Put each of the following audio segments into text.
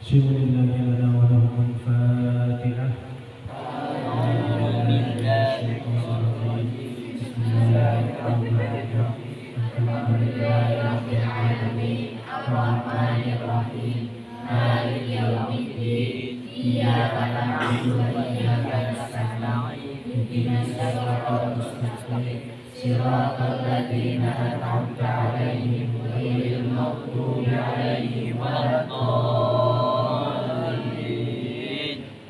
شكر لله لنا ولهم الفاتحة. أعوذ بالله من الرجيم بسم الله الرحمن الرحيم الحمد لله رب العالمين الرحمن الرحيم مالك يوم الدين إياك نعبد وإياك نستعين اهدنا الصراط المستقيم صراط الذين أنعمت عليهم غير المغضوب عليهم ولا الضالين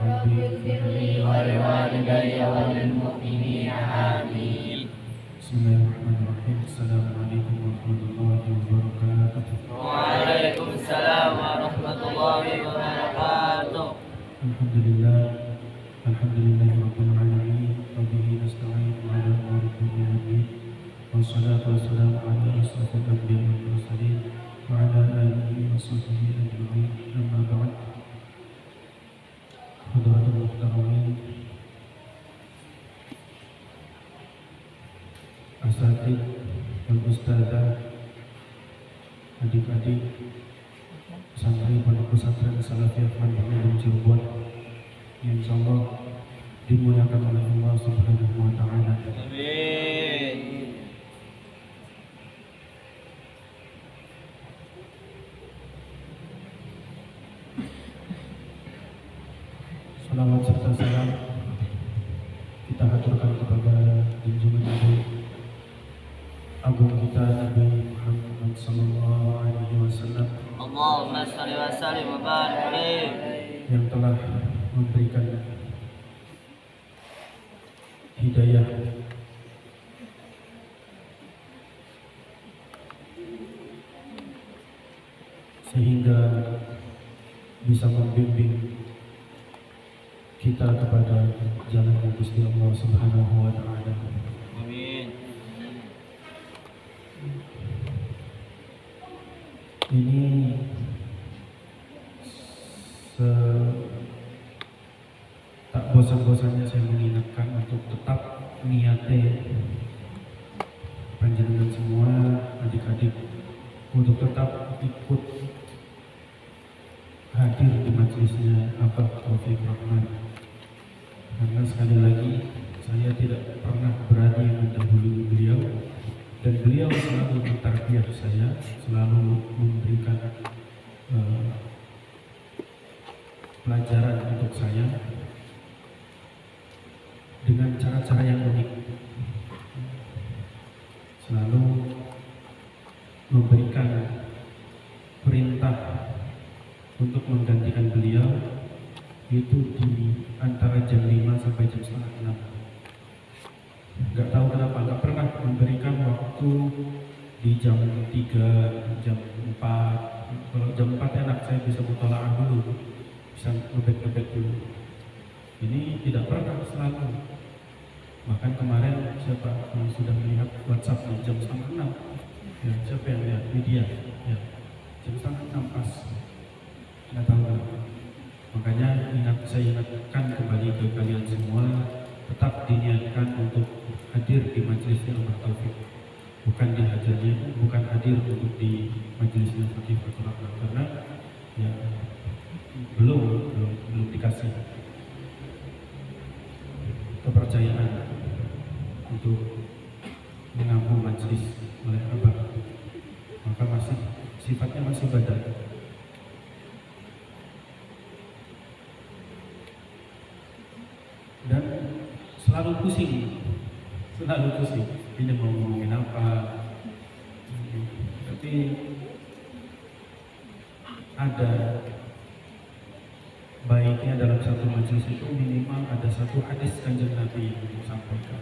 رب اغفر لي ولوالدي وللمؤمنين آمين. Bismillahirrahmanirrahim. Assalamualaikum warahmatullahi wabarakatuh. Waalaikumsalam warahmatullahi wabarakatuh. Alhamdulillah, alhamdulillahirabbil alamin. Wa bihi nasta'in ala umuri dunya wad din. Wassalatu wassalamu ala asyrofil anbiya'i wal mursalin wa ala alihi wa sahbihi ajma'in. Amma ba'd. Hadratul muhtaramin, asatid dan ustazah, adik-adik santri pondok pesantren Salafiyah Bandung Cirebon yang insyaallah dimuliakan oleh Allah Subhanahu wa taala. Amin. Salawat serta salam kita haturkan kepada junjungan agung kita Nabi Muhammad sallallahu alaihi wasallam Allahumma shalli wa sallim wa barik alaihi yang telah memberikan hidayah sehingga bisa membimbing kita kepada jalan yang Gusti Allah Subhanahu wa taala. Amin. Ini tak bosan-bosannya saya mengingatkan untuk tetap niate panjenengan semua adik-adik untuk tetap ikut hadir di majelisnya Abah Taufik Rahman, karena sekali lagi saya tidak pernah berani mendahului beliau dan beliau selalu mentarbiah saya, selalu memberikan pelajaran untuk saya dengan cara-cara yang unik, selalu memberikan perintah untuk menggantikan beliau itu di antara jam 5 sampai jam setengah 6. Nggak tahu kenapa, nggak pernah memberikan waktu di jam 3, jam 4. Kalau jam 4 enak, saya bisa mutolaah dulu, bisa ngebet-ngebet dulu. Ini tidak pernah, selalu. Bahkan kemarin siapa yang sudah melihat WhatsApp di jam setengah 6? Ya, siapa yang lihat? Media. Ya, jam setengah 6 pas. Nggak tahu kenapa. Makanya saya ingatkan kembali ke kalian semua, tetap diniatkan untuk hadir di majelisnya Abah Taufik, bukan dihajarnya, bukan hadir untuk di majelisnya Fakih Fatul Akbar, karena ya belum dikasih kepercayaan untuk mengampu majelis oleh Abah, maka masih sifatnya masih badan. Dan selalu pusing, ini mau ngomongin apa. Tapi ada baiknya dalam satu majelis itu minimal ada satu hadis kanjeng Nabi yang disampaikan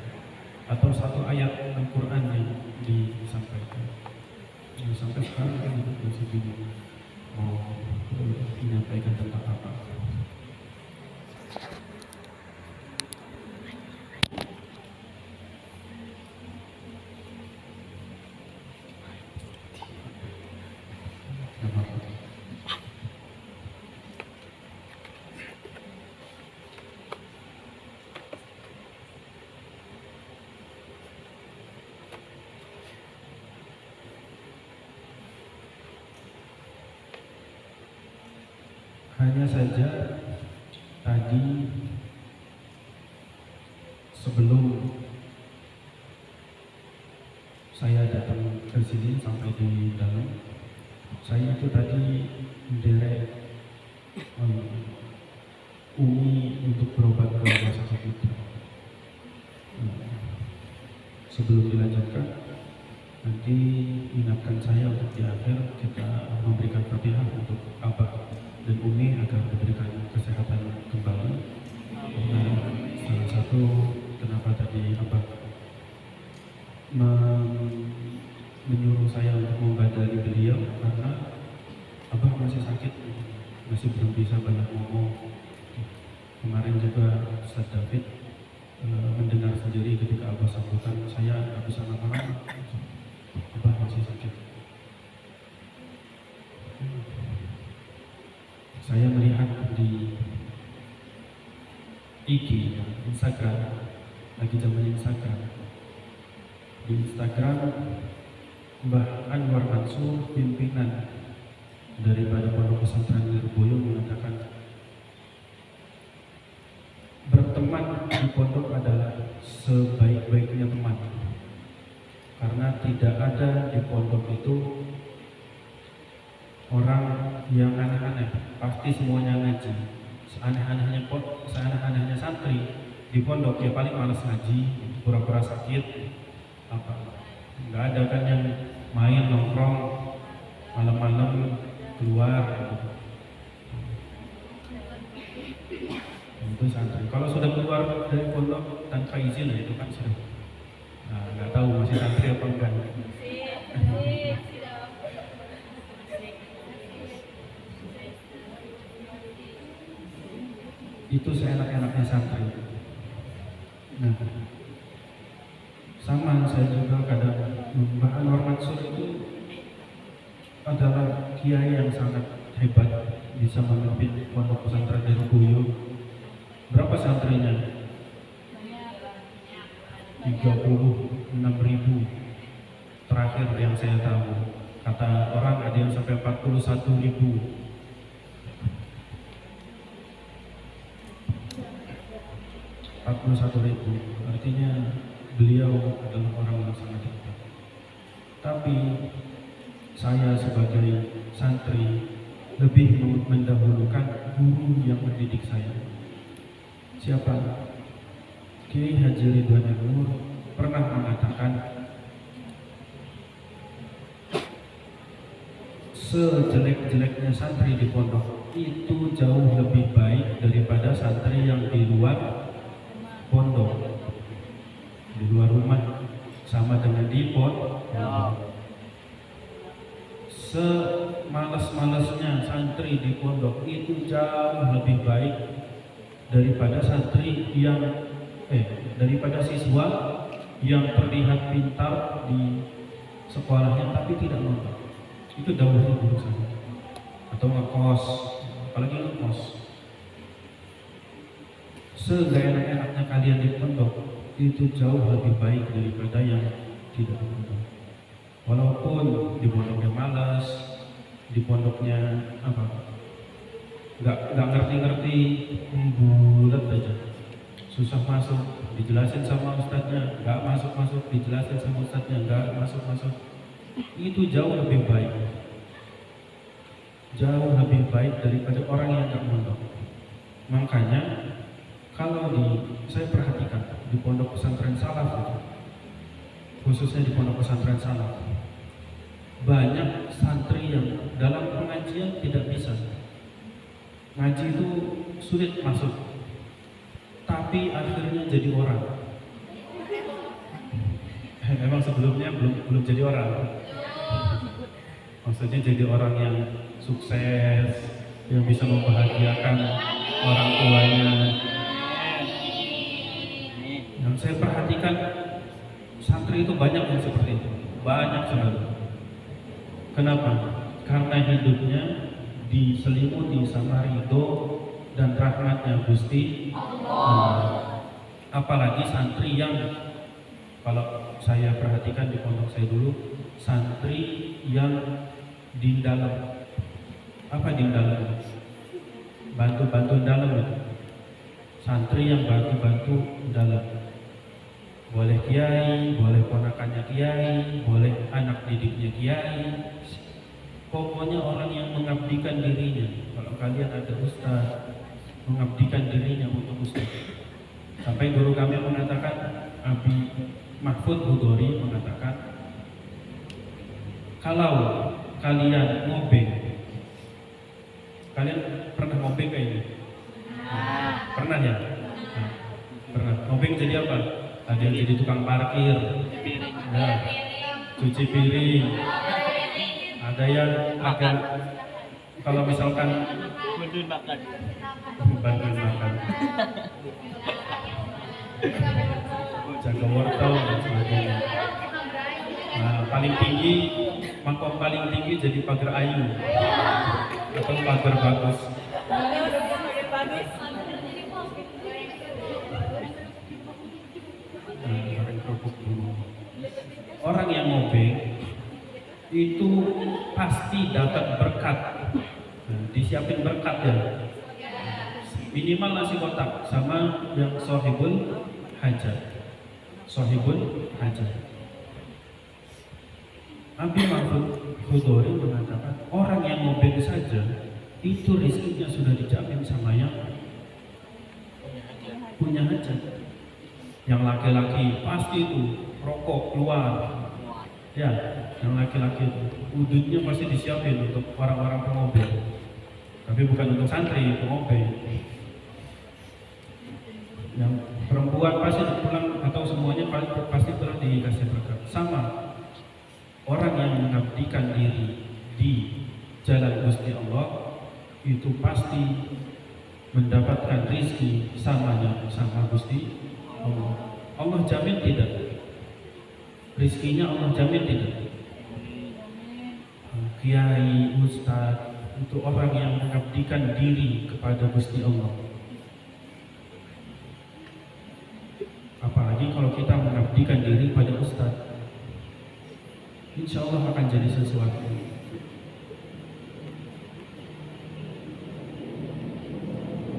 atau satu ayat Al-Quran yang disampaikan. Sampai sekarang kan itu masih bingung mau menyampaikan tentang apa. Hanya saja tadi sebelum saya datang ke sini sampai di dalam, saya itu tadi menderek Umi untuk berobat ke rumah sakit itu. Sebelum dilanjutkan, nanti ingatkan saya untuk di akhir kita memberikan Fatihah untuk Abah dan Umi agar diberikan kesehatan kembali. Nah, salah satu kenapa tadi Abah menyuruh saya untuk membadali beliau karena Abah masih sakit, masih belum bisa banyak ngomong. Kemarin juga Ustaz David mendengar sendiri ketika Abah sambutan, saya nggak bisa lama-lama, Abah masih sakit. Saya melihat di IG, Instagram, lagi zaman Instagram. Di Instagram, Mbah Anwar Mansur, pimpinan daripada Pondok Pesantren Lirboyo, mengatakan berteman di pondok adalah sebaik-baiknya teman, karena tidak ada di pondok itu orang yang aneh-aneh, pasti semuanya ngaji. Seaneh-anehnya santri di pondok ya paling malas ngaji, pura-pura sakit, apa nggak ada kan yang main nongkrong malam-malam keluar gitu. Itu santri. Kalau sudah keluar dari pondok tanpa izin, itu kan sudah nggak tahu masih santri apa enggak. Itu seenak-enaknya santri. Nah, sama saya juga kadang Mbah Anwar Mansur itu adalah kiai yang sangat hebat, bisa memimpin pondok pesantren Lirboyo. Berapa santrinya? 36.000 terakhir yang saya tahu. Kata orang ada yang sampai 41.000. Artinya beliau adalah orang yang sangat hebat. Tapi saya sebagai santri lebih mendahulukan guru yang mendidik saya. Siapa? Kiai Haji Ridwan Nur pernah mengatakan, sejelek-jeleknya santri di pondok itu jauh lebih baik daripada santri yang di luar pondok, di luar rumah, sama dengan di pondok. Semalas-malasnya santri di pondok itu jauh lebih baik daripada daripada siswa yang terlihat pintar di sekolahnya tapi tidak nonton. Itu jauh lebih buruk saja. Atau ngekos, apalagi ngekos. Seenak-enaknya kalian di pondok itu jauh lebih baik daripada yang tidak di pondok. Walaupun di pondoknya malas, di pondoknya nggak ngerti-ngerti, bulat aja, susah masuk, dijelasin sama ustadznya, nggak masuk, dijelasin sama ustadznya, nggak masuk. Itu jauh lebih baik daripada orang yang nggak mondok. Makanya kalau saya perhatikan di pondok pesantren salaf itu, khususnya di pondok pesantren salaf, banyak santri yang dalam pengajian tidak bisa. Ngaji itu sulit masuk, tapi akhirnya jadi orang. Memang sebelumnya belum jadi orang. Maksudnya jadi orang yang sukses, yang bisa membahagiakan orang tuanya. Yang saya perhatikan santri itu banyak yang seperti itu, banyak sekali. Kenapa? Karena hidupnya diselimuti sama ridho dan rahmatnya Gusti Allah. Apalagi santri yang, kalau saya perhatikan di pondok saya dulu, santri yang di dalam. Apa di dalam? bantu-bantu dalam itu. Santri yang bantu-bantu dalam. Boleh kiai, boleh ponakannya kiai, boleh anak didiknya kiai. Pokoknya orang yang mengabdikan dirinya. Kalau kalian ada ustaz, mengabdikan dirinya untuk ustaz. Sampai guru kami mengatakan, Abi Mahfud Hudori mengatakan, kalau kalian ngobeng, kalian pernah ngobeng kayak ini? Pernah ya? Nah, pernah. Ngobeng jadi apa? Ada yang jadi tukang parkir, ya, cuci piring, ada yang agak, kalau misalkan Bantuin makan. bantuin makan, jaga wortel dan sebagainya. Nah, paling tinggi, mangkok paling tinggi jadi pagar ayu atau pagar bagus. Orang yang ngobeng itu pasti dapat berkat. Nah, disiapin berkat ya. Minimal nasi kotak sama yang sohibul hajat. Sohibul hajat. Nabi Mahfud Hudori mengatakan orang yang ngobeng saja itu rezekinya sudah dijamin sama yang punya hajat. Yang laki-laki pasti itu rokok keluar, ya. Yang laki-laki itu udutnya pasti disiapin untuk orang-orang pengobeng, tapi bukan untuk santri pengobeng. Yang perempuan pasti pulang atau semuanya pasti pulang dikasih berkat. Sama orang yang mengabdikan diri di jalan Gusti Allah itu pasti mendapatkan rezeki sama Gusti Allah. Allah jamin tidak? Rizkinya Allah jamin tidak? Kiai, ustaz, untuk orang yang mengabdikan diri kepada Gusti Allah. Apalagi kalau kita mengabdikan diri pada ustaz, insya Allah akan jadi sesuatu.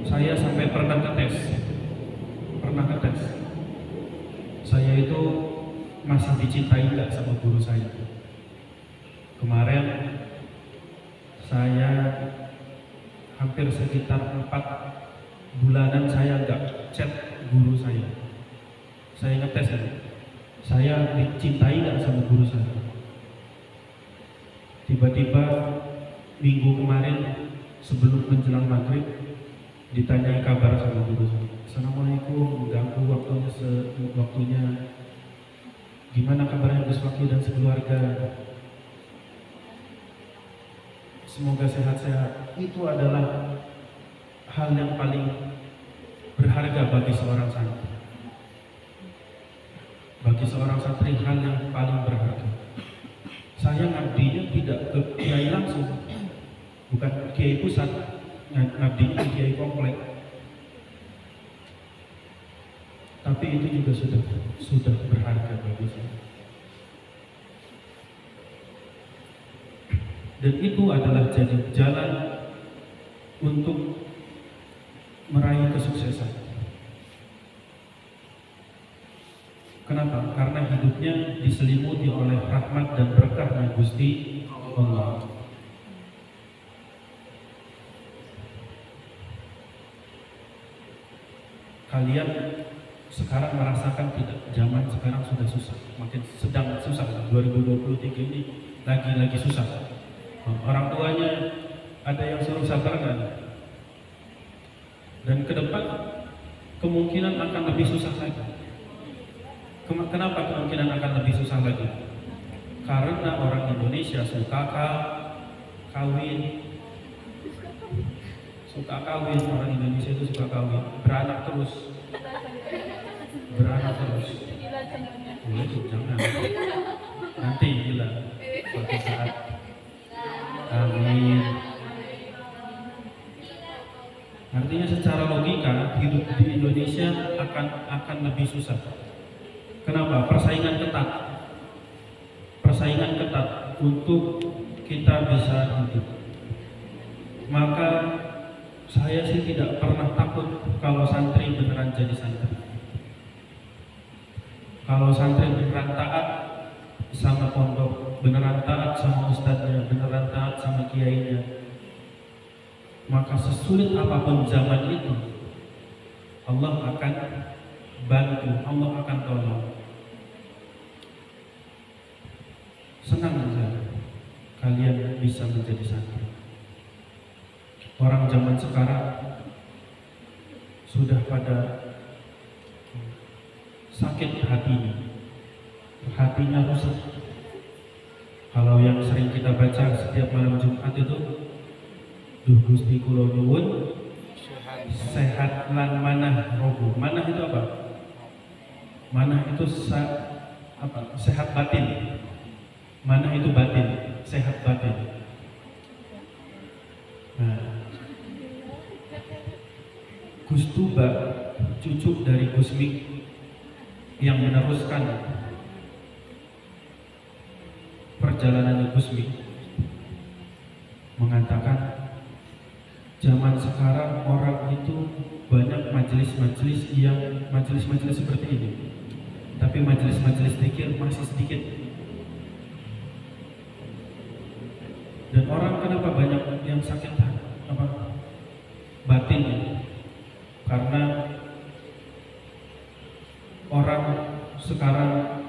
Saya sampai pernah ngetes. Saya itu masih dicintai nggak sama guru saya. Kemarin saya hampir sekitar 4 bulanan saya nggak chat guru saya. Saya ngetes ini, saya dicintai nggak sama guru saya. Tiba-tiba minggu kemarin sebelum menjelang maghrib ditanyai kabar sama guru saya. Assalamualaikum, mengganggu waktunya. Gimana kabarnya Gus Fakih dan sekeluarga? Semoga sehat-sehat. Itu adalah hal yang paling berharga bagi seorang santri. Bagi seorang santri hal yang paling berharga. Saya ngabdinya tidak ke kiai langsung, bukan kiai pusat, ngabdinya ke kiai komplek. Tapi itu juga sudah berharga bagi saya. Dan itu adalah jadi jalan untuk meraih kesuksesan. Kenapa? Karena hidupnya diselimuti oleh rahmat dan berkahnya Gusti Allah. Kalian sekarang merasakan tidak? Zaman sekarang sudah susah, makin sedang susah. 2023 ini lagi susah. Orang tuanya ada yang suruh sabar kan? Dan ke depan kemungkinan akan lebih susah lagi. Kenapa kemungkinan akan lebih susah lagi? Karena orang Indonesia suka kawin. Orang Indonesia itu suka kawin, beranak terus. Jangan. Nanti gila suatu saat. Amin. Artinya secara logika hidup di Indonesia akan lebih susah. Kenapa? Persaingan ketat untuk kita bisa hidup. Maka Saya sih tidak pernah takut kalau santri beneran jadi santri. Kalau santri beneran taat sama pondok, beneran taat sama ustadznya, beneran taat sama kiainya, maka sesulit apapun zaman itu, Allah akan bantu, Allah akan tolong. Senang saja kalian bisa menjadi santri. Orang zaman sekarang sudah pada sakit hatinya rusak. Kalau yang sering kita baca setiap malam Jumat itu, Duh Gusti kula nyuwun sehat lan manah robo. Manah itu apa? Manah itu sehat batin. Manah itu batin, sehat batin. Nah, Gus Tuba, cucu dari Gus Mik yang meneruskan perjalanan Gus Mik, mengatakan zaman sekarang orang itu banyak majelis-majelis seperti ini, tapi majelis-majelis zikir masih sedikit. Dan orang kenapa banyak yang sakit batin? Karena orang sekarang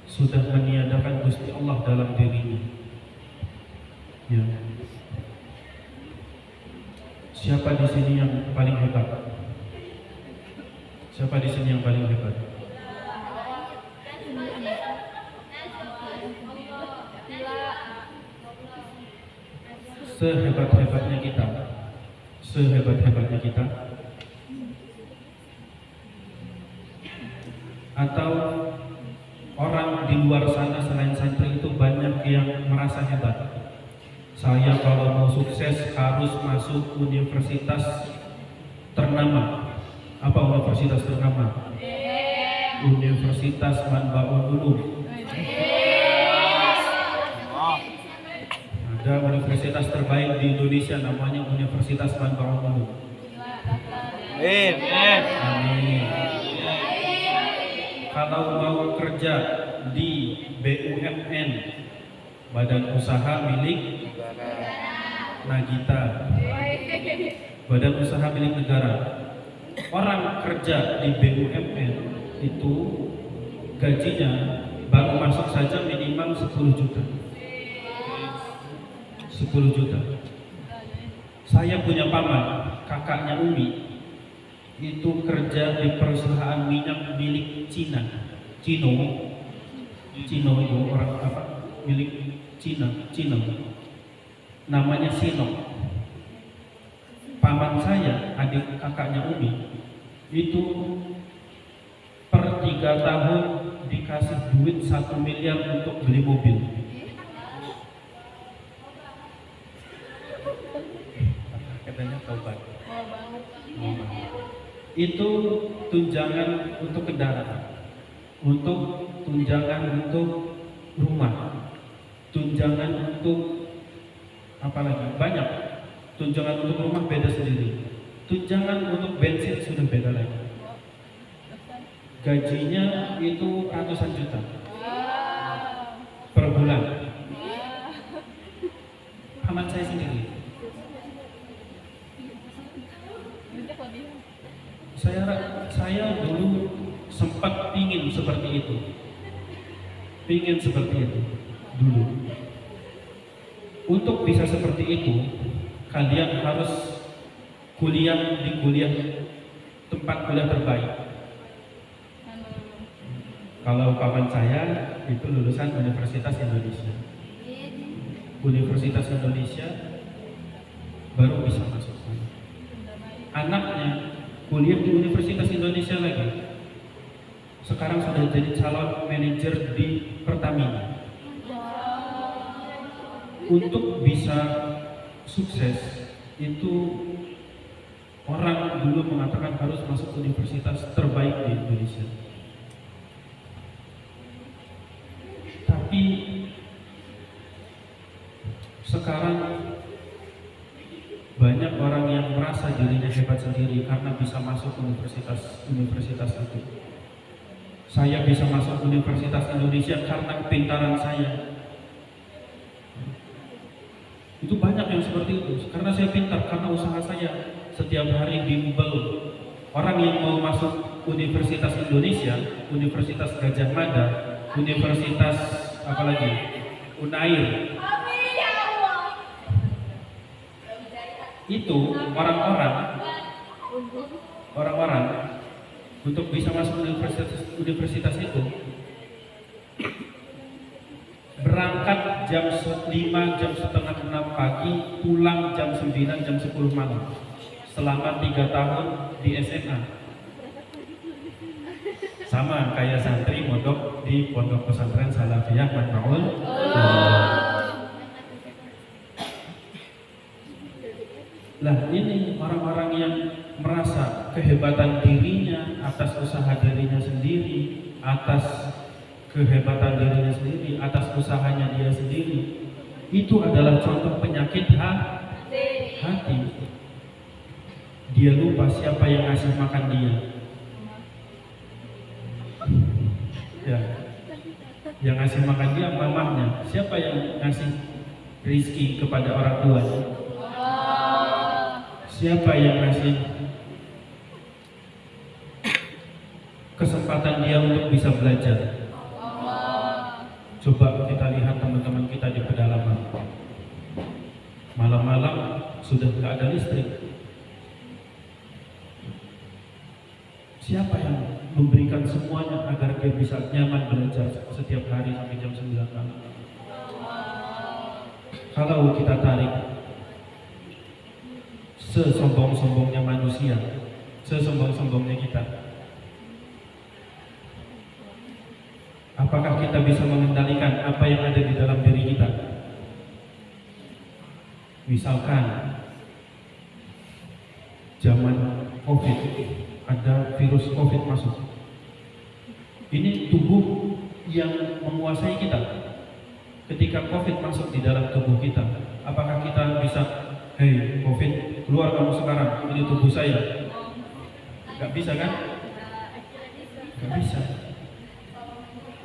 sudah meniadakan Gusti Allah dalam dirinya. Ya. Siapa di sini yang paling hebat? Siapa di sini yang paling hebat? Sehebat-hebatnya kita, atau orang di luar sana selain santri itu banyak yang merasa hebat. Saya kalau mau sukses harus masuk universitas ternama. Apa universitas ternama? Universitas Manbaul Ulum. Ada universitas terbaik di Indonesia namanya Universitas Manbaul Ulum. Amin. Kalau mau kerja di BUMN, Badan Usaha Milik Nagita, Badan Usaha Milik Negara. Orang kerja di BUMN itu gajinya baru masuk saja minimal 10 juta. 10 juta. Saya punya paman, kakaknya Umi, itu kerja di perusahaan minyak milik Cina. Cino itu orang apa? Milik Cina. Namanya Sinok. Paman saya, adik kakaknya Umi, itu per 3 tahun dikasih duit 1 miliar untuk beli mobil. Katanya tobat. Itu tunjangan untuk kendaraan, untuk tunjangan untuk rumah, tunjangan untuk apa lagi? Banyak. Tunjangan untuk rumah beda sendiri. Tunjangan untuk bensin sudah beda lagi. Gajinya itu ratusan juta per bulan. Paman saya sendiri. Saya dulu sempat pingin seperti itu dulu. Untuk bisa seperti itu, kalian harus kuliah di tempat kuliah terbaik. Kalau kawan saya itu lulusan Universitas Indonesia. Universitas Indonesia baru bisa masuk sana. Anaknya kuliah di Universitas Indonesia lagi. Sekarang sudah jadi calon manajer di Pertamina. Untuk bisa sukses itu orang dulu mengatakan harus masuk universitas terbaik di Indonesia. Tapi sekarang banyak orang yang merasa dirinya hebat sendiri karena bisa masuk universitas itu. Saya bisa masuk Universitas Indonesia karena kepintaran saya. Itu banyak yang seperti itu. Karena saya pintar, karena usaha saya. Setiap hari bimbel orang yang mau masuk Universitas Indonesia, Universitas Gajah Mada, Universitas apalagi, Unair. Itu orang-orang untuk bisa masuk universitas itu berangkat jam 5, jam setengah 6 pagi, pulang jam 9, jam 10 malam selama 3 tahun di SMA. Sama kayak santri mondok di Pondok Pesantren Salafiyah Manfaul. Lah ini orang-orang yang merasa kehebatan dirinya atas usaha dirinya sendiri, atas kehebatan dirinya sendiri, atas usahanya dia sendiri. Itu adalah contoh penyakit hati. Dia lupa siapa yang ngasih makan dia. Ya, yang ngasih makan dia mamahnya. Siapa yang ngasih rizki kepada orang tuanya? Siapa yang ngasih kesempatan dia untuk bisa belajar? Coba kita lihat teman-teman kita di pedalaman. Malam-malam sudah tidak ada listrik. Siapa yang memberikan semuanya agar dia bisa nyaman belajar setiap hari sampai jam 9 malam? Kalau kita tarik sesombong-sombongnya manusia, sesombong-sombongnya kita, apakah kita bisa mengendalikan apa yang ada di dalam diri kita? Misalkan zaman COVID, ada virus COVID masuk. Ini tubuh yang menguasai kita. Ketika COVID masuk di dalam tubuh kita, apakah kita bisa, hei COVID, keluar kamu sekarang, ini tubuh saya? Gak bisa kan? Gak bisa.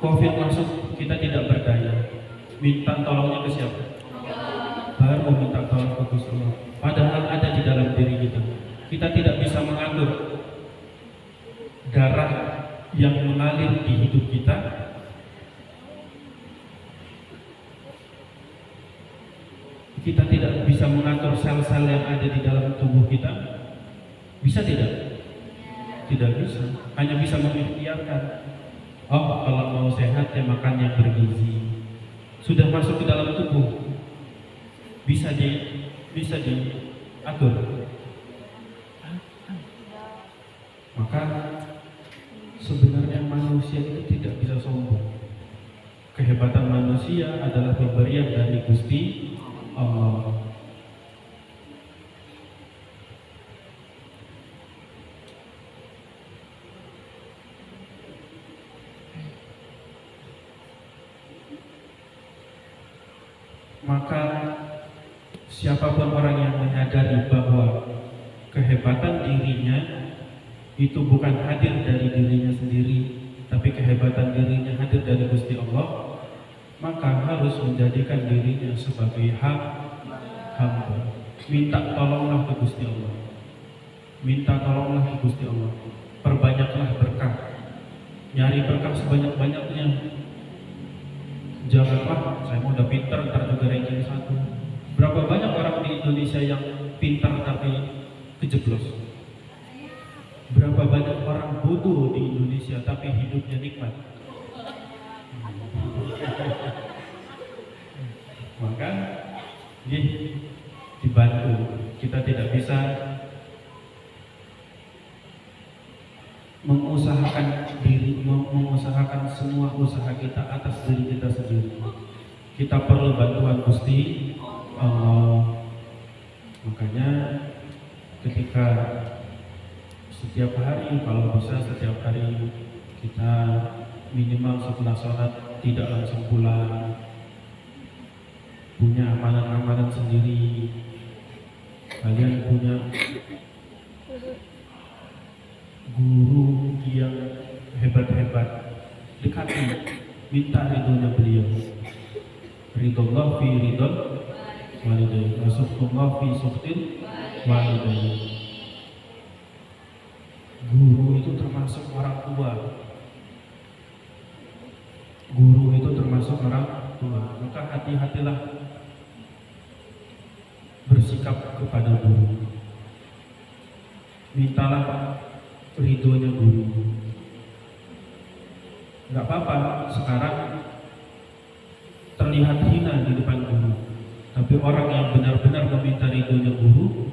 COVID masuk, kita tidak berdaya. Minta tolongnya ke siapa? Baru minta tolong ke Gusti Allah. Padahal ada di dalam diri kita. Kita tidak bisa mengatur darah yang mengalir di hidup kita. Kita tidak bisa mengatur sel-sel yang ada di dalam tubuh kita. Bisa tidak? Tidak bisa. Hanya bisa mengikhtiarkan. Oh, kalau mau sehat ya makan yang bergizi. Sudah masuk ke dalam tubuh. Bisa diatur. Maka sebenarnya manusia itu tidak bisa sombong. Kehebatan manusia adalah pemberian dari Gusti Allah. Maka siapapun orang yang menyadari bahwa kehebatan dirinya itu bukan hadir dari dirinya sendiri, tapi kehebatan dirinya hadir dari Gusti Allah, maka harus menjadikan dirinya sebagai hamba. Minta tolonglah ke Gusti Allah. Minta tolonglah ke Gusti Allah. Perbanyaklah berkah. Nyari berkah sebanyak-banyaknya. Janganlah saya mau udah pintar ntar juga ranking 1. Berapa banyak orang di Indonesia yang pintar tapi kejeblos? Berapa banyak orang bodoh di Indonesia tapi hidupnya nikmat? Maka dibantu. Kita tidak bisa mengusahakan semua usaha kita atas diri kita sendiri. Kita perlu bantuan Gusti Allah. Makanya ketika setiap hari, kalau bisa setiap hari kita minimal setelah sholat tidak langsung pulang, punya amalan-amalan sendiri. Kalian punya guru yang hebat-hebat, dekati, minta ridhonya beliau. Ridhollah fi ridhol walidain, wa suhtullah fi suhtil walidain. Guru itu termasuk orang tua. Guru itu termasuk orang tua. Maka hati-hatilah bersikap kepada guru. Mintalah ridhonya guru. Gak apa-apa sekarang terlihat hina di depan guru, tapi orang yang benar-benar meminta ridhonya guru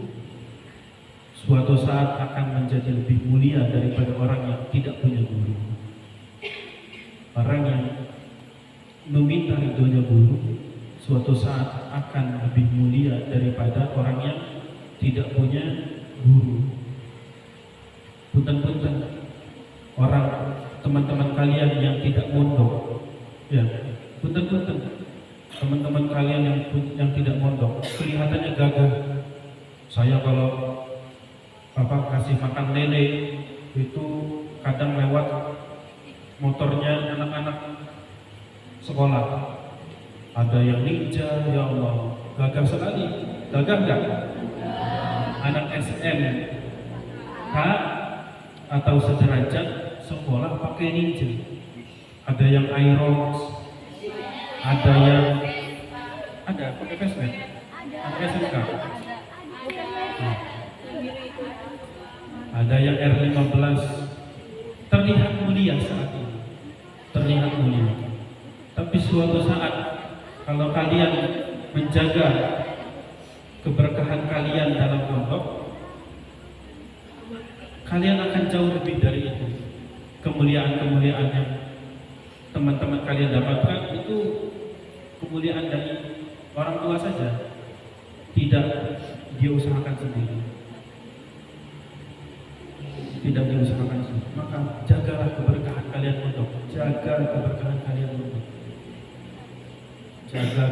suatu saat akan menjadi lebih mulia daripada orang yang tidak punya guru. Orang yang meminta ridhonya guru suatu saat akan lebih mulia daripada orang yang tidak punya guru. Punten-punten orang teman-teman kalian yang tidak mondok, ya, punten-punten teman-teman kalian yang tidak mondok, kelihatannya gagah. Saya kalau kasih makan lele itu kadang lewat motornya anak-anak sekolah, ada yang ninja, ya Allah, gagah sekali. Gagah enggak? Anak SMK atau sederajat sekolah pakai ninja. Ada yang Aerox, ada yang pakai Vespa, anak SMK. Ada yang R15, terlihat mulia saat ini, terlihat mulia. Tapi suatu saat kalau kalian menjaga keberkahan kalian dalam pondok, kalian akan jauh lebih dari itu. Kemuliaan-kemuliaan yang teman-teman kalian dapatkan itu kemuliaan dari orang tua saja, tidak dia usahakan sendiri. Tidak diusahakan sendiri. Maka jagalah keberkahan kalian pondok, jaga keberkahan kalian pondok, jaga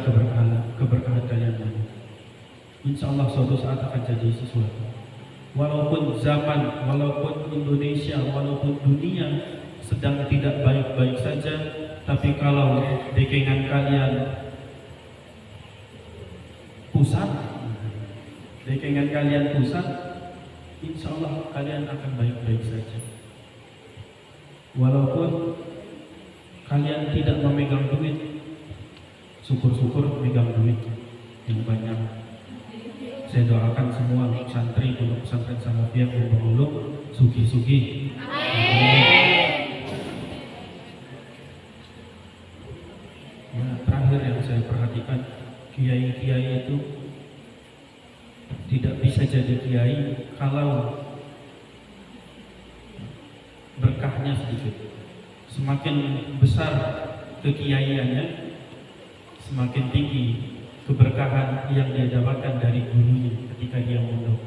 keberkahan kalian pondok. Insya Allah suatu saat akan jadi sesuatu. Walaupun zaman, walaupun Indonesia, walaupun dunia sedang tidak baik-baik saja, tapi kalau dekengan kalian pusat, insya Allah kalian akan baik-baik saja. Walaupun kalian tidak memegang duit, syukur-syukur memegang duit yang banyak. Saya doakan semua santri pondok pesantren Salafiyah Ulum sugi-sugi. Ya, terakhir yang saya perhatikan, kiai-kiai itu tidak bisa jadi kiai kalau berkahnya sedikit. Semakin besar kekiaiannya, semakin tinggi keberkahan yang dia dapatkan dari gurunya ketika dia mondok.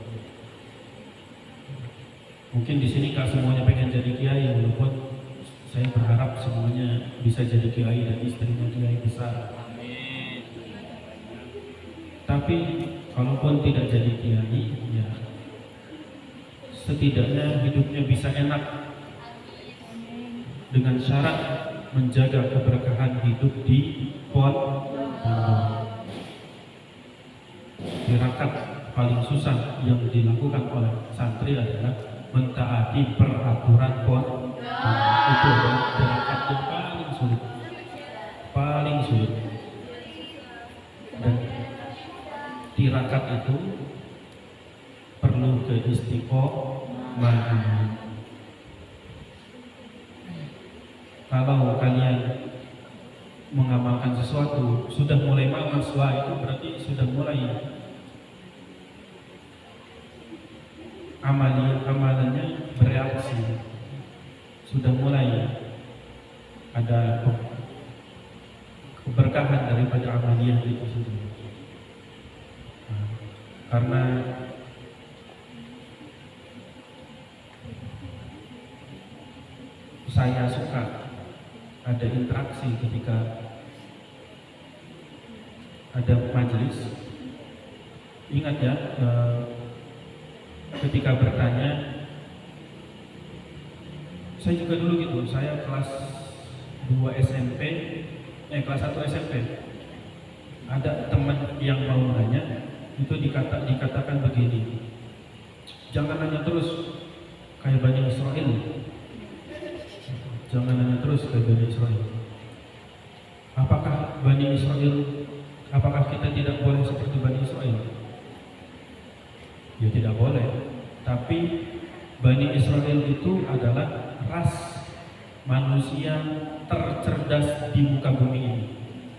Mungkin di sini Kak semuanya pengen jadi kiai, walaupun saya berharap semuanya bisa jadi kiai dan istrinya kiai besar. Amin. Tapi kalaupun tidak jadi kiai, ya setidaknya hidupnya bisa enak dengan syarat menjaga keberkahan hidup di pondok. Tirakat paling susah yang dilakukan oleh santri adalah mentaati peraturan pondok. Itu adalah tirakat yang paling sulit. Dan tirakat itu perlu keistiqomahan. Kalau kalian mengamalkan sesuatu sudah mulai malas, wah itu berarti sudah mulai amalannya bereaksi, sudah mulai ada keberkahan daripada amaliyah itu sendiri. Karena saya suka ada interaksi ketika ada majelis. Ingat ya, ketika bertanya saya juga dulu gitu, saya kelas 2 SMP, kelas 1 SMP. Ada teman yang mau nanya, itu dikatakan begini, jangan nanya terus kayak Bani Israel. Jangan nanya terus kayak Bani Israel. Apakah Bani Israel, apakah kita tidak boleh seperti Bani Israel? Ya tidak boleh. Tapi Bani Israel itu adalah ras manusia tercerdas di muka bumi ini.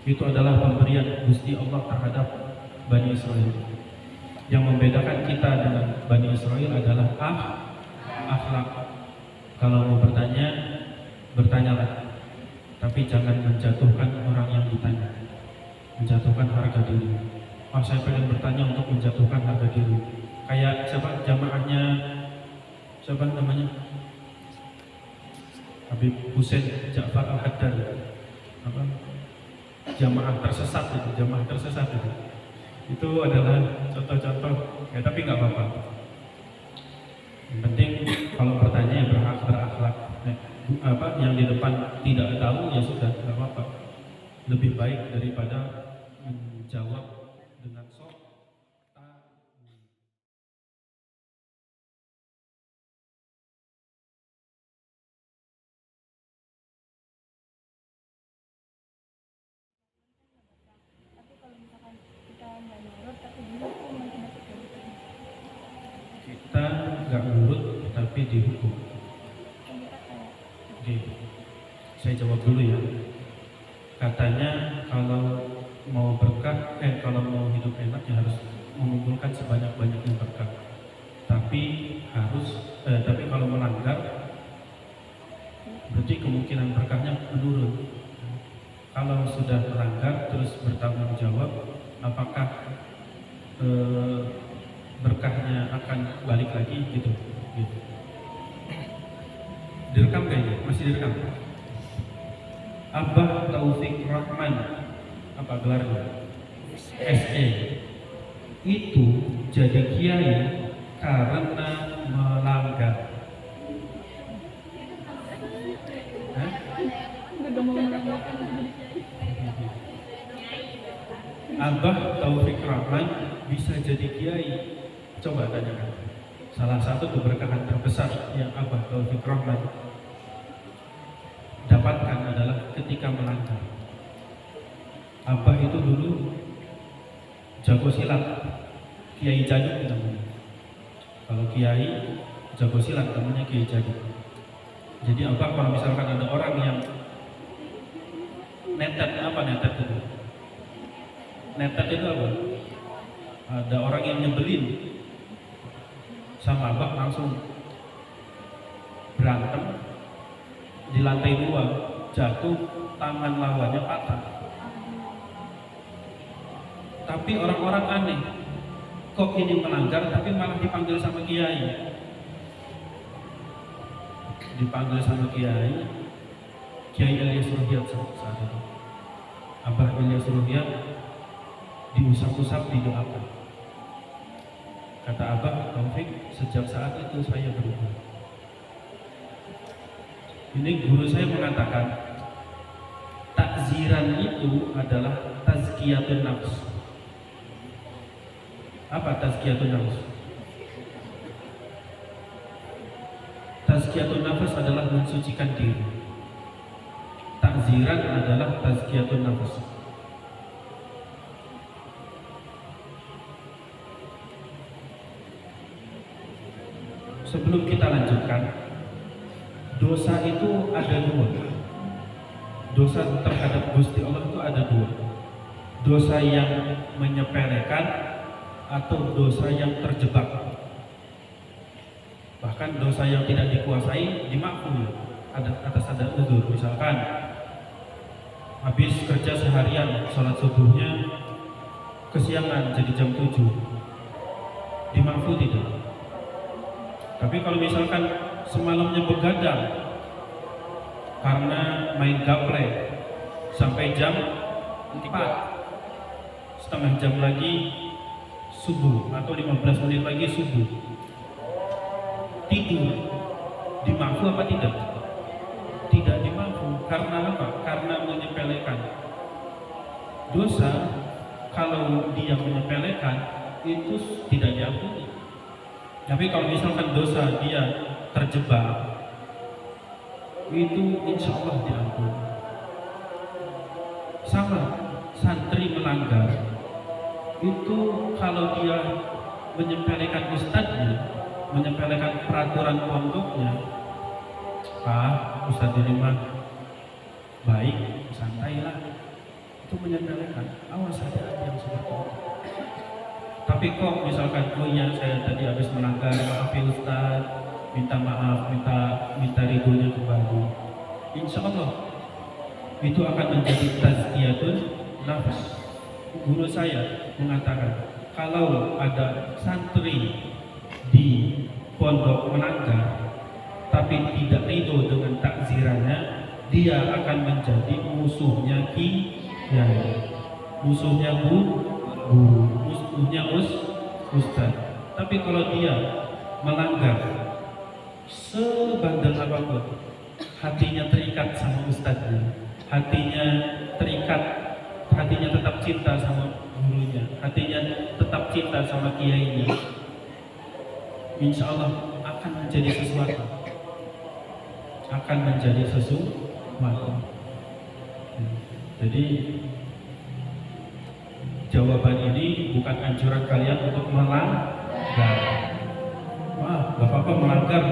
Itu adalah pemberian Gusti Allah terhadap Bani Israel. Yang membedakan kita dengan Bani Israel adalah akhlak. Kalau mau bertanya, bertanyalah. Tapi jangan menjatuhkan orang yang ditanya. Menjatuhkan harga diri. Saya pengen bertanya untuk menjatuhkan harga diri. Kayak siapa jamaahnya, siapa namanya? Habib Hussein Ja'far Al-Haddad. Apa? Jamaah tersesat itu. Itu adalah contoh-contoh. Ya tapi nggak apa-apa. Yang penting kalau bertanya ya berakhlak. Yang di depan tidak tahu ya sudah, nggak apa-apa. Lebih baik daripada menjawab dengan sok. Kita nggak nurut tapi dihukum. Oke, saya jawab dulu ya. Katanya kalau mau berkah, kalau mau hidup enak ya harus mengumpulkan sebanyak-banyaknya berkah. Tapi kalau melanggar, berarti kemungkinan berkahnya menurun. Kalau sudah melanggar terus bertanggung jawab, apakah berkahnya akan balik lagi gitu. Direkam kayaknya, masih direkam. Abah Taufik Rahman, apa gelarnya? SE. Itu jadi kiai karena melanggar. Abah Taufik Rahman bisa jadi kiai. Coba tanyakan. Salah satu keberkahan terbesar yang Abah Taufik Rahman dapatkan adalah ketika melanggar. Abah itu dulu jago silat, Kiai Jaduk namanya. Kalau kiai jago silat namanya Kiai Jaduk. Jadi Abah kalau misalkan ada orang yang netet itu? Netet itu apa? Ada orang yang nyebelin sama Abah, langsung berantem di lantai 2, jatuh, tangan lawannya patah. Tapi orang-orang aneh, kok ini melanggar tapi malah dipanggil sama kiai. Dipanggil sama Kiai Ilyas Ruhyat saat itu. Abah Ilyas Ruhyat diusap-usap, didoakan. Kata Abah Taufik, sejak saat itu saya berubah. Ini guru saya mengatakan, takziran itu adalah tazkiyatun nafs. Apa tazkiyatun nafs? Tazkiyatun nafs adalah mensucikan diri. Takziran adalah tazkiyatun nafs. Sebelum kita lanjutkan, dosa itu ada 2. Dosa terhadap Gusti Allah itu ada 2. Dosa yang menyepelekan atau dosa yang terjebak. Bahkan dosa yang tidak dikuasai dimaafkan atas ada uzur. Misalkan habis kerja seharian, sholat subuhnya kesiangan jadi jam 7, dimaafkan tidak. Tapi kalau misalkan semalamnya begadang karena main gaple sampai jam 4, setengah jam lagi subuh atau 15 menit lagi subuh, tidur, dimaafkan apa tidak? menyepelekan. Dosa kalau dia menyepelekan itu tidak diampuni. Tapi kalau misalkan dosa dia terjebak, itu insya Allah diampuni. Sama santri melanggar, itu kalau dia menyepelekan ustadznya, menyepelekan peraturan pondoknya, ustadz ini mah baik, santailah, itu menyepelekan. Awas hati-hati yang seperti itu. Tapi kok misalkan, oh iya saya tadi habis melanggar, maaf ya ustadz, minta maaf, minta ridhonya kembali, insya Allah itu akan menjadi tazkiyatun nafs. Guru saya mengatakan, kalau ada santri di pondok melanggar tapi tidak ridho dengan takzirannya, dia akan menjadi musuhnya kiai, musuhnya guru, musuhnya ustaz. Tapi kalau dia melanggar sebandel apapun, hatinya terikat sama ustaznya, hatinya terikat, hatinya tetap cinta sama gurunya, hatinya tetap cinta sama kiainya, insya Allah akan menjadi sesuatu, akan menjadi sesuatu. Jadi jawaban ini bukan anjuran kalian untuk melanggar. Wah, gak apa-apa melanggar,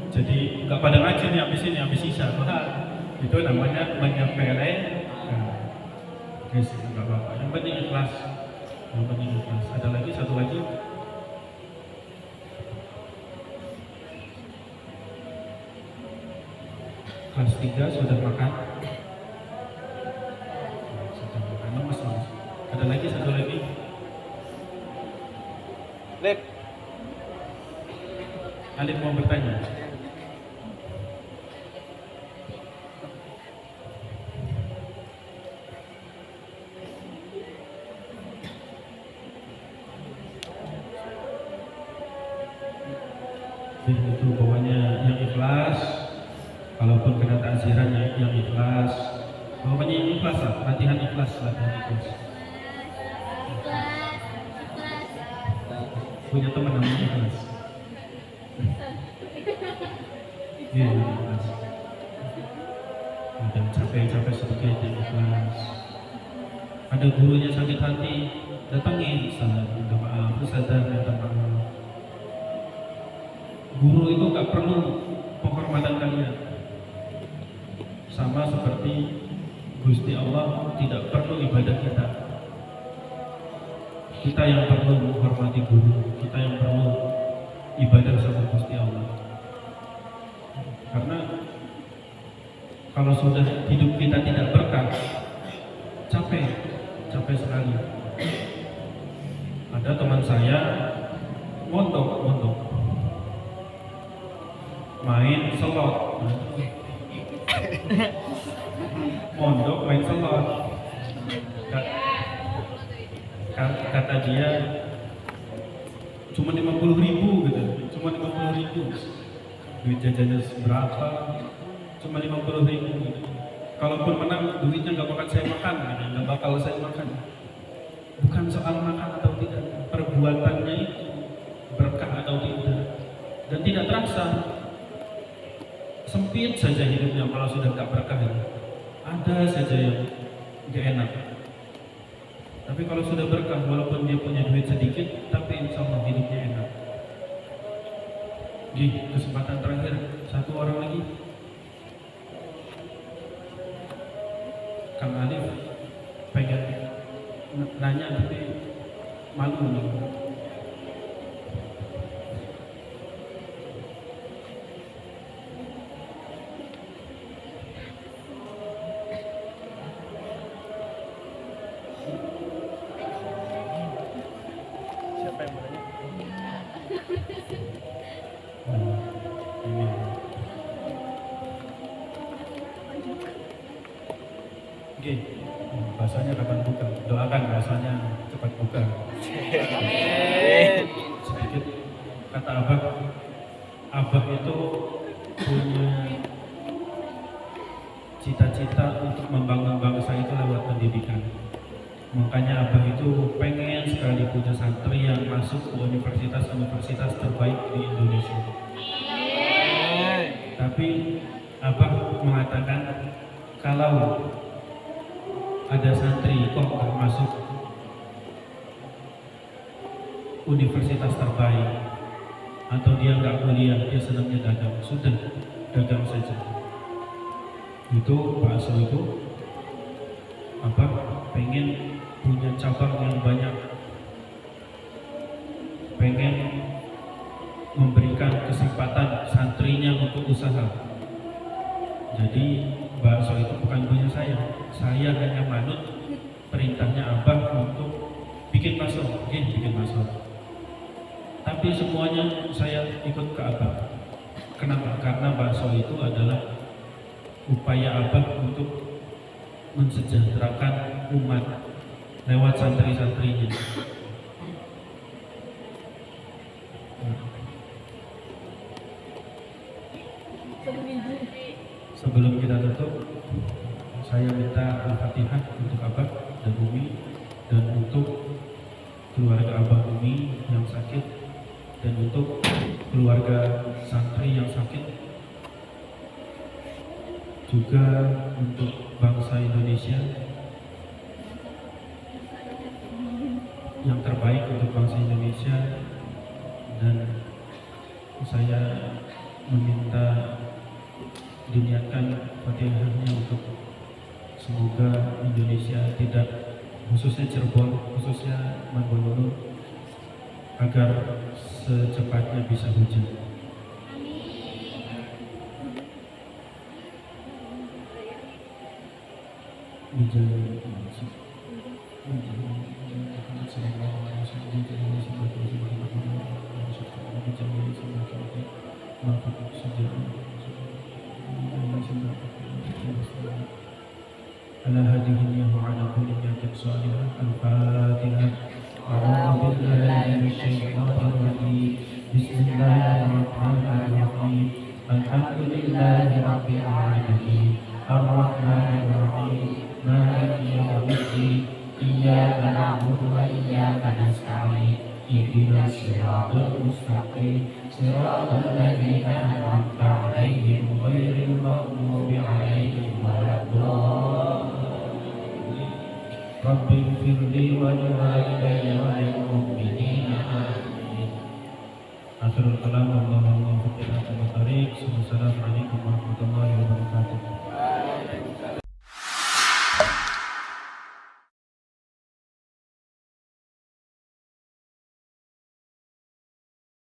jadi gak pada ngaji nih habis sisa. Itu namanya menyepelekan. Guys, nggak apa-apa. Yang penting ikhlas. Yang penting ikhlas. Ada lagi, satu lagi. Kelas 3 sudah makan? Sudah makan, lemes. Ada lagi, satu lagi. Lip. Alif mau bertanya. Itu pokoknya yang ikhlas, kalaupun kena takziran yang ikhlas, pokoknya yang ikhlas lah, latihan ikhlas. Punya teman namanya ikhlas. Iya, ikhlas. Ada capek seperti itu ikhlas. Ada gurunya sakit hati, datangin, Ustaz, minta maaf, Ustaz, minta maaf. Guru itu gak perlu penghormatan kalian, sama seperti Gusti Allah tidak perlu ibadah kita. Kita yang perlu menghormati guru, kita yang perlu ibadah sama Gusti Allah. Karena kalau sudah hidup kita tidak berkah, capek sekali. Ada teman saya mondok main selot, mondok main selot. Kata dia cuma 50.000 gitu, cuma 50.000. Duit jajannya berapa? Cuma 50.000 gitu. Kalaupun menang duitnya nggak bakal saya makan, nggak bakal saya makan. Bukan soal makan atau tidak, perbuatannya itu berkah atau tidak, dan tidak terasa. Sempit saja hidupnya kalau sudah tak berkah ini. Ada saja yang gak enak. Tapi kalau sudah berkah, walaupun dia punya duit sedikit, tapi insya Allah hidupnya enak. Di kesempatan terakhir, satu orang lagi. Kang Alif pengen nanya tapi malu nih. Siapa yang bertanya? Ini. Oke, bahasanya kapan buka? Doakan bahasanya cepat buka. Sedikit kata abah itu punya cita-cita untuk membangun bangsa itu lewat pendidikan. Makanya Abah itu pengen sekali punya santri yang masuk ke universitas-universitas terbaik di Indonesia. Tapi Abah mengatakan kalau ada santri kok nggak masuk universitas terbaik atau dia nggak kuliah, dia senangnya dagang, sudah dagang saja. Itu bakso itu Abah pengen punya cabang yang banyak, pengen memberikan kesempatan santrinya untuk usaha. Jadi bakso itu bukan punya saya hanya manut perintahnya Abah untuk bikin bakso, bikin bakso. Tapi semuanya saya ikut ke Abah. Kenapa? Karena bakso itu adalah upaya Abah untuk mensejahterakan umat lewat santri-santrinya. Sebelum kita tutup, saya minta Al-Fatihah untuk Abah dan Umi dan untuk keluarga Abah Umi yang sakit dan untuk keluarga santri yang sakit, juga untuk bangsa Indonesia, yang terbaik untuk bangsa Indonesia. Dan saya meminta diniatkan Fatihahnya untuk semoga Indonesia tidak, khususnya Cirebon, khususnya Manggololo, agar secepatnya bisa hujan. على هذه النية وعلى كل نية صالحة. الفاتحة. أعوذ بالله من الشيطان الرجيم. بسم الله الرحمن الرحيم. الحمد لله رب العالمين الرحمن الرحيم مالك يوم الدين إياك نعبد وإياك نستعين اهدنا الصراط المستقيم صراط الذين أنعمت عليهم غير المغضوب عليهم ولا الضالين. رب اغفر لي ولوالدي وللمؤمنين آمين. آخر الكلام. اللهم وفقنا إلى الطريق. السلام عليكم ورحمة الله وبركاته.